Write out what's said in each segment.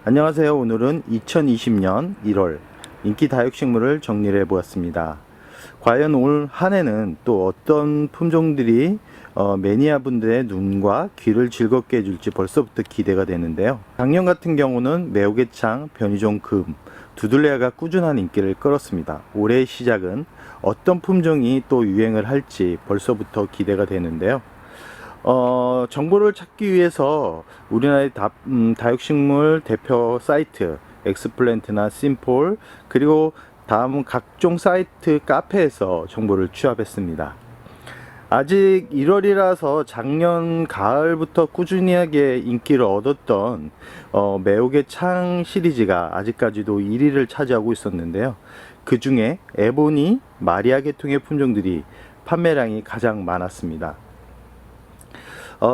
안녕하세요. 오늘은 2020년 1월 인기 다육식물을 정리를 해보았습니다. 과연 올 한해는 또 어떤 품종들이 매니아 분들의 눈과 귀를 즐겁게 해줄지 벌써부터 기대가 되는데요. 작년 같은 경우는 매우개창, 변이종 금, 두들레아가 꾸준한 인기를 끌었습니다. 올해의 시작은 어떤 품종이 또 유행을 할지 벌써부터 기대가 되는데요. 정보를 찾기 위해서 우리나라의 다육식물 대표 사이트 엑스플랜트나 심폴, 그리고 다음은 각종 사이트 카페에서 정보를 취합했습니다. 아직 1월이라서 작년 가을부터 꾸준하게 인기를 얻었던 매우개창 시리즈가 아직까지도 1위를 차지하고 있었는데요. 그 중에 에보니, 마리아 계통의 품종들이 판매량이 가장 많았습니다.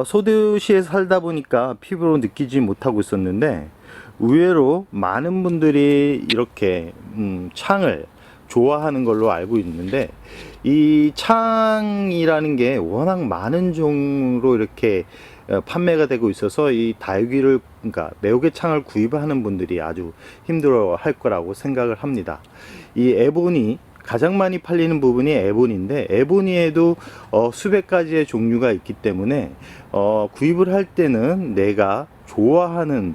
소도시에 살다 보니까 피부로 느끼지 못하고 있었는데 의외로 많은 분들이 이렇게 창을 좋아하는 걸로 알고 있는데, 이 창이라는 게 워낙 많은 종으로 이렇게 판매가 되고 있어서 이 다육이를, 그러니까 매우개창을 구입하는 분들이 아주 힘들어 할 거라고 생각을 합니다. 이 에보니, 가장 많이 팔리는 부분이 에보니인데, 에보니에도 수백 가지의 종류가 있기 때문에 구입을 할 때는 내가 좋아하는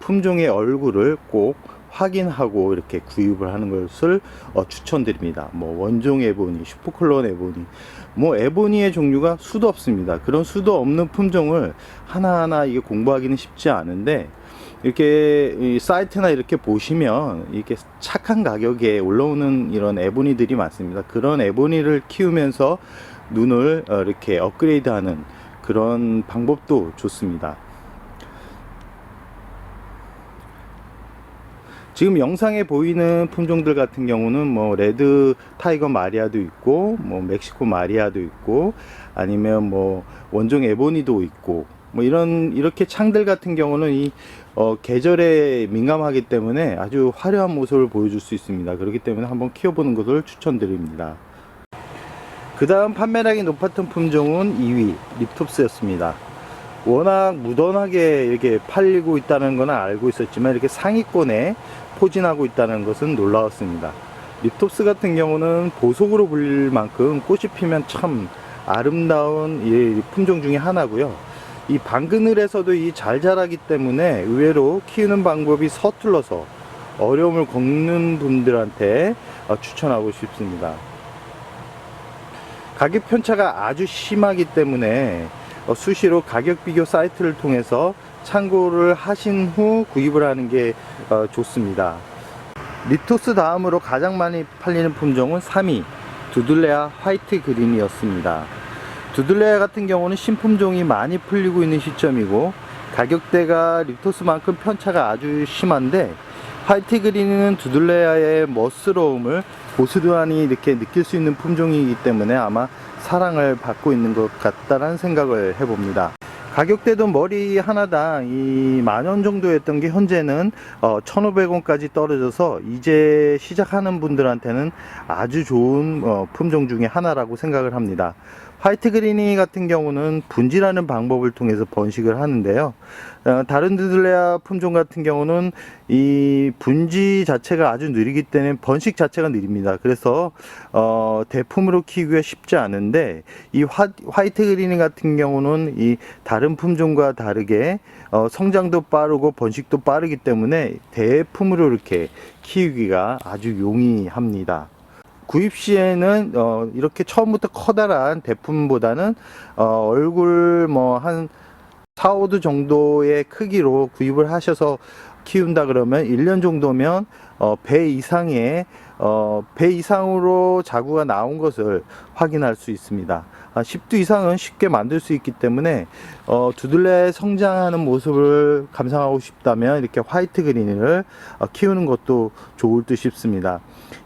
품종의 얼굴을 꼭 확인하고 이렇게 구입을 하는 것을 추천드립니다. 뭐 원종 에보니, 슈퍼클론 에보니, 뭐 에보니의 종류가 수도 없습니다. 그런 수도 없는 품종을 하나하나 이게 공부하기는 쉽지 않은데, 이렇게 이 사이트나 이렇게 보시면 이렇게 착한 가격에 올라오는 이런 에보니들이 많습니다. 그런 에보니를 키우면서 눈을 이렇게 업그레이드하는 그런 방법도 좋습니다. 지금 영상에 보이는 품종들 같은 경우는 뭐 레드 타이거 마리아도 있고, 뭐 멕시코 마리아도 있고, 아니면 뭐 원종 에보니도 있고, 뭐 이렇게 창들 같은 경우는 이 계절에 민감하기 때문에 아주 화려한 모습을 보여줄 수 있습니다. 그렇기 때문에 한번 키워보는 것을 추천드립니다. 그 다음 판매량이 높았던 품종은 2위 립톱스였습니다. 워낙 무던하게 이렇게 팔리고 있다는 건 알고 있었지만 이렇게 상위권에 포진하고 있다는 것은 놀라웠습니다. 립톱스 같은 경우는 보석으로 불릴 만큼 꽃이 피면 참 아름다운 이 품종 중에 하나고요. 이 방그늘에서도 이 잘 자라기 때문에 의외로 키우는 방법이 서툴러서 어려움을 겪는 분들한테 추천하고 싶습니다. 가격 편차가 아주 심하기 때문에 수시로 가격 비교 사이트를 통해서 참고를 하신 후 구입을 하는 게 좋습니다. 립톱스 다음으로 가장 많이 팔리는 품종은 3위 두들레아 화이트 그린이었습니다. 두들레아 같은 경우는 신품종이 많이 풀리고 있는 시점이고 가격대가 립톱스만큼 편차가 아주 심한데, 화이트 그린은 두들레아의 멋스러움을 고스란히 이렇게 느낄 수 있는 품종이기 때문에 아마 사랑을 받고 있는 것 같다는 생각을 해봅니다. 가격대도 머리 하나당 이 10,000원 정도였던 게 현재는 1,500원까지 떨어져서 이제 시작하는 분들한테는 아주 좋은 품종 중에 하나라고 생각을 합니다. 화이트 그린이 같은 경우는 분지라는 방법을 통해서 번식을 하는데요. 다른 두들레아 품종 같은 경우는 이 분지 자체가 아주 느리기 때문에 번식 자체가 느립니다. 그래서 대품으로 키우기가 쉽지 않은데, 이 화이트 그린 같은 경우는 이 다른 품종과 다르게 성장도 빠르고 번식도 빠르기 때문에 대품으로 이렇게 키우기가 아주 용이합니다. 구입 시에는 이렇게 처음부터 커다란 대품보다는 얼굴 뭐 한 4, 5두 정도의 크기로 구입을 하셔서 키운다 그러면 1년 정도면 배 이상으로 자구가 나온 것을 확인할 수 있습니다. 10두 이상은 쉽게 만들 수 있기 때문에 두들레 성장하는 모습을 감상하고 싶다면 이렇게 화이트 그린을 키우는 것도 좋을 듯 싶습니다.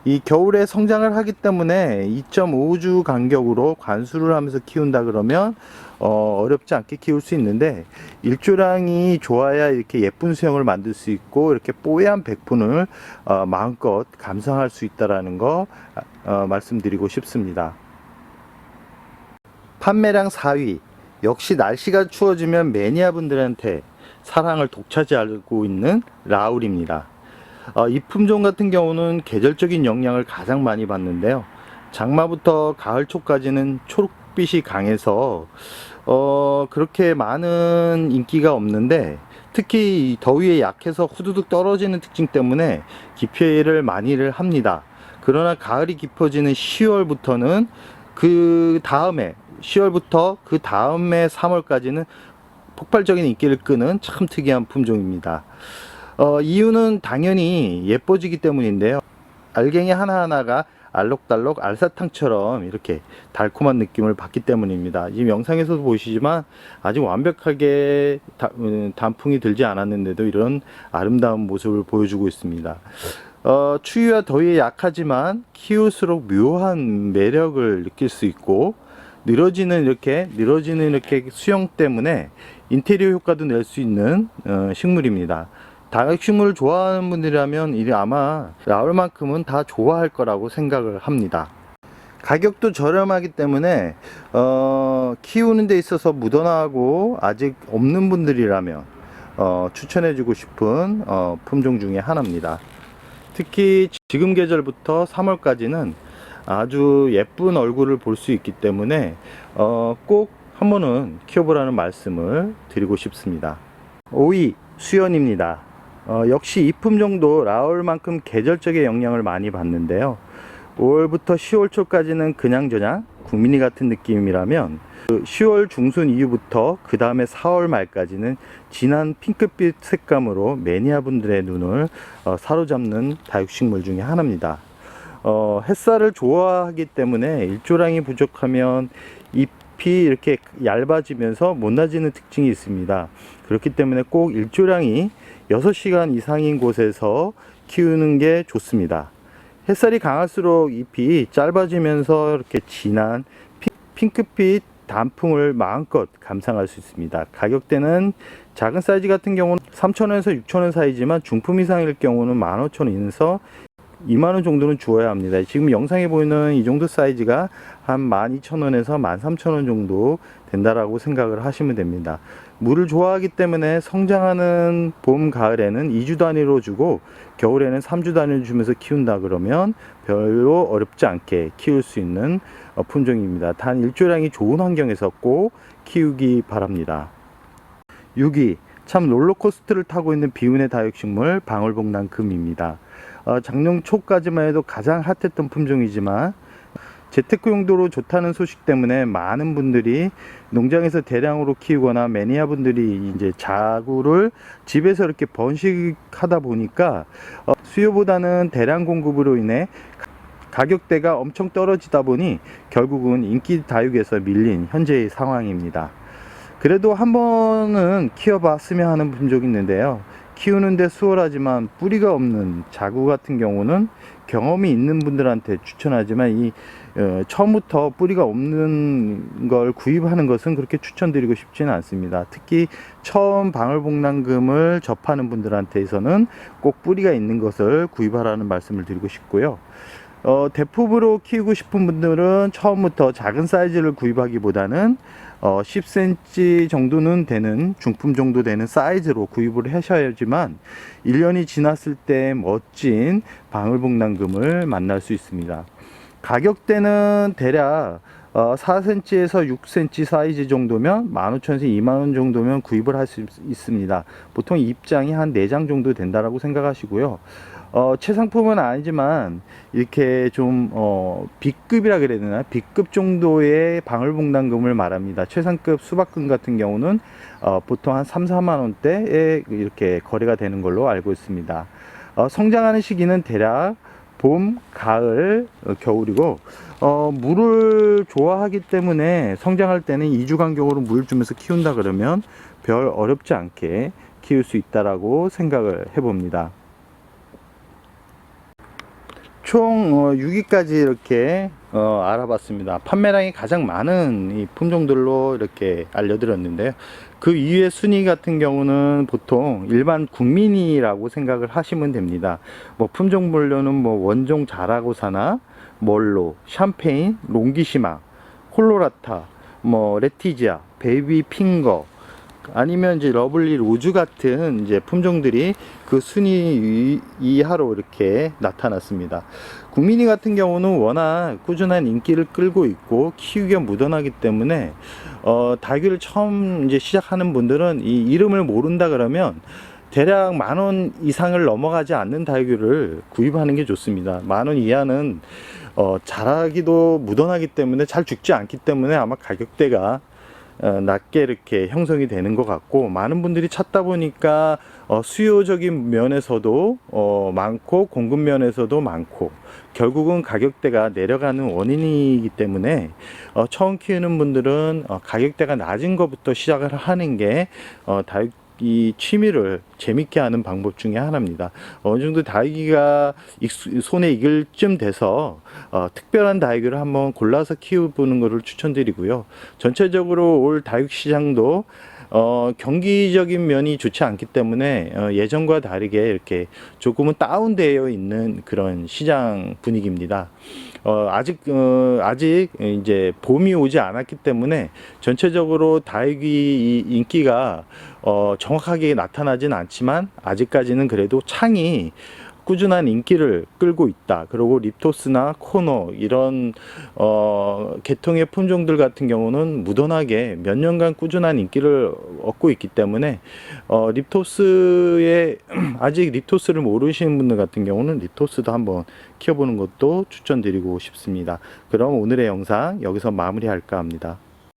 이 겨울에 성장을 하기 때문에 2.5주 간격으로 관수를 하면서 키운다 그러면 어렵지 않게 키울 수 있는데, 일조량이 좋아야 이렇게 예쁜 수영을 만들 수 있고 이렇게 뽀얀 백분을 마음껏 감상할 수 있다는 거 말씀드리고 싶습니다. 판매량 4위, 역시 날씨가 추워지면 매니아 분들한테 사랑을 독차지하고 있는 라울입니다. 이 품종 같은 경우는 계절적인 영향을 가장 많이 받는데요. 장마부터 가을 초까지는 초록빛이 강해서 그렇게 많은 인기가 없는데, 특히 더위에 약해서 후두둑 떨어지는 특징 때문에 기피를 많이를 합니다. 그러나 가을이 깊어지는 10월부터는 그 다음에 10월부터 그 다음에 3월까지는 폭발적인 인기를 끄는 참 특이한 품종입니다. 이유는 당연히 예뻐지기 때문인데요. 알갱이 하나하나가 알록달록 알사탕처럼 이렇게 달콤한 느낌을 받기 때문입니다. 지금 영상에서도 보시지만 아직 완벽하게 단풍이 들지 않았는데도 이런 아름다운 모습을 보여주고 있습니다. 추위와 더위에 약하지만 키울수록 묘한 매력을 느낄 수 있고, 늘어지는 이렇게 수영 때문에 인테리어 효과도 낼 수 있는 식물입니다. 다육식물을 좋아하는 분들이라면 이게 아마 라울만큼은 다 좋아할 거라고 생각을 합니다. 가격도 저렴하기 때문에 키우는 데 있어서 묻어나고 아직 없는 분들이라면 추천해주고 싶은 품종 중에 하나입니다. 특히 지금 계절부터 3월까지는 아주 예쁜 얼굴을 볼 수 있기 때문에 꼭 한 번은 키워보라는 말씀을 드리고 싶습니다. 5위 수연입니다. 역시 이 품종도 라울만큼 계절적인 영향을 많이 받는데요. 5월부터 10월 초까지는 그냥저냥 국민이 같은 느낌이라면 10월 중순 이후부터 그 다음에 4월 말까지는 진한 핑크빛 색감으로 매니아분들의 눈을 사로잡는 다육식물 중에 하나입니다. 햇살을 좋아하기 때문에 일조량이 부족하면 잎이 이렇게 얇아지면서 못나지는 특징이 있습니다. 그렇기 때문에 꼭 일조량이 6시간 이상인 곳에서 키우는 게 좋습니다. 햇살이 강할수록 잎이 짧아지면서 이렇게 진한 핑크빛 단풍을 마음껏 감상할 수 있습니다. 가격대는 작은 사이즈 같은 경우는 3,000원에서 6,000원 사이지만 중품 이상일 경우는 15,000원에서 2만원 정도는 주어야 합니다. 지금 영상에 보이는 이 정도 사이즈가 한 12,000원에서 13,000원 정도 된다라고 생각을 하시면 됩니다. 물을 좋아하기 때문에 성장하는 봄, 가을에는 2주 단위로 주고 겨울에는 3주 단위로 주면서 키운다 그러면 별로 어렵지 않게 키울 수 있는 품종입니다. 단 일조량이 좋은 환경에서 꼭 키우기 바랍니다. 6위, 참 롤러코스터를 타고 있는 비운의 다육식물 방울복랑금입니다. 작년 초까지만 해도 가장 핫했던 품종이지만 재테크 용도로 좋다는 소식 때문에 많은 분들이 농장에서 대량으로 키우거나 매니아 분들이 이제 자구를 집에서 이렇게 번식하다 보니까 수요보다는 대량 공급으로 인해 가격대가 엄청 떨어지다 보니 결국은 인기 다육에서 밀린 현재의 상황입니다. 그래도 한 번은 키워봤으면 하는 품종이 있는데요. 키우는데 수월하지만 뿌리가 없는 자구 같은 경우는 경험이 있는 분들한테 추천하지만 처음부터 뿌리가 없는 걸 구입하는 것은 그렇게 추천드리고 싶지는 않습니다. 특히 처음 방울복랑금을 접하는 분들한테서는 꼭 뿌리가 있는 것을 구입하라는 말씀을 드리고 싶고요. 대품으로 키우고 싶은 분들은 처음부터 작은 사이즈를 구입하기보다는 10cm 정도는 되는 중품 정도 되는 사이즈로 구입을 하셔야지만 1년이 지났을 때 멋진 방울복랑금을 만날 수 있습니다. 가격대는 대략 4cm에서 6cm 사이즈 정도면 15,000원에서 2만원 정도면 구입을 할 수 있습니다. 보통 입장이 한 4장 정도 된다라고 생각하시고요. 최상품은 아니지만 이렇게 좀 B급이라 그래야 되나, B급 정도의 방울복랑금을 말합니다. 최상급 수박금 같은 경우는 보통 한 3, 4만원대에 이렇게 거래가 되는 걸로 알고 있습니다. 성장하는 시기는 대략 봄, 가을, 겨울이고 물을 좋아하기 때문에 성장할 때는 2주 간격으로 물 주면서 키운다 그러면 별 어렵지 않게 키울 수 있다라고 생각을 해봅니다. 총 6위까지 이렇게 알아봤습니다. 판매량이 가장 많은 이 품종들로 이렇게 알려드렸는데요. 그 이후의 순위 같은 경우는 보통 일반 국민이라고 생각을 하시면 됩니다. 뭐 품종별로는 뭐 원종 자라고사나 멀로, 샴페인, 롱기시마, 콜로라타, 뭐 레티지아, 베이비 핑거, 아니면 이제 러블리 로즈 같은 이제 품종들이 그 순위 이하로 이렇게 나타났습니다. 국민이 같은 경우는 워낙 꾸준한 인기를 끌고 있고 키우기가 무던하기 때문에 다육이를 처음 이제 시작하는 분들은 이 이름을 모른다 그러면 대략 10,000원 이상을 넘어가지 않는 다육이를 구입하는 게 좋습니다. 10,000원 이하는 자라기도 무던하기 때문에 잘 죽지 않기 때문에 아마 가격대가 낮게 이렇게 형성이 되는 것 같고, 많은 분들이 찾다 보니까 수요적인 면에서도 많고 공급 면에서도 많고 결국은 가격대가 내려가는 원인이기 때문에 처음 키우는 분들은 가격대가 낮은 것부터 시작을 하는 게 다육 이 취미를 재밌게 하는 방법 중에 하나입니다. 어느 정도 다육이가 손에 익을 쯤 돼서 특별한 다육이를 한번 골라서 키워보는 것을 추천드리고요. 전체적으로 올 다육 시장도 경기적인 면이 좋지 않기 때문에 예전과 다르게 이렇게 조금은 다운되어 있는 그런 시장 분위기입니다. 아직 이제 봄이 오지 않았기 때문에 전체적으로 다육이 인기가 정확하게 나타나진 않지만 아직까지는 그래도 창이 꾸준한 인기를 끌고 있다. 그리고 립토스나 코노 이런 계통의 품종들 같은 경우는 무던하게 몇 년간 꾸준한 인기를 얻고 있기 때문에 립토스에 아직 립토스를 모르시는 분들 같은 경우는 립토스도 한번 키워보는 것도 추천드리고 싶습니다. 그럼 오늘의 영상 여기서 마무리할까 합니다.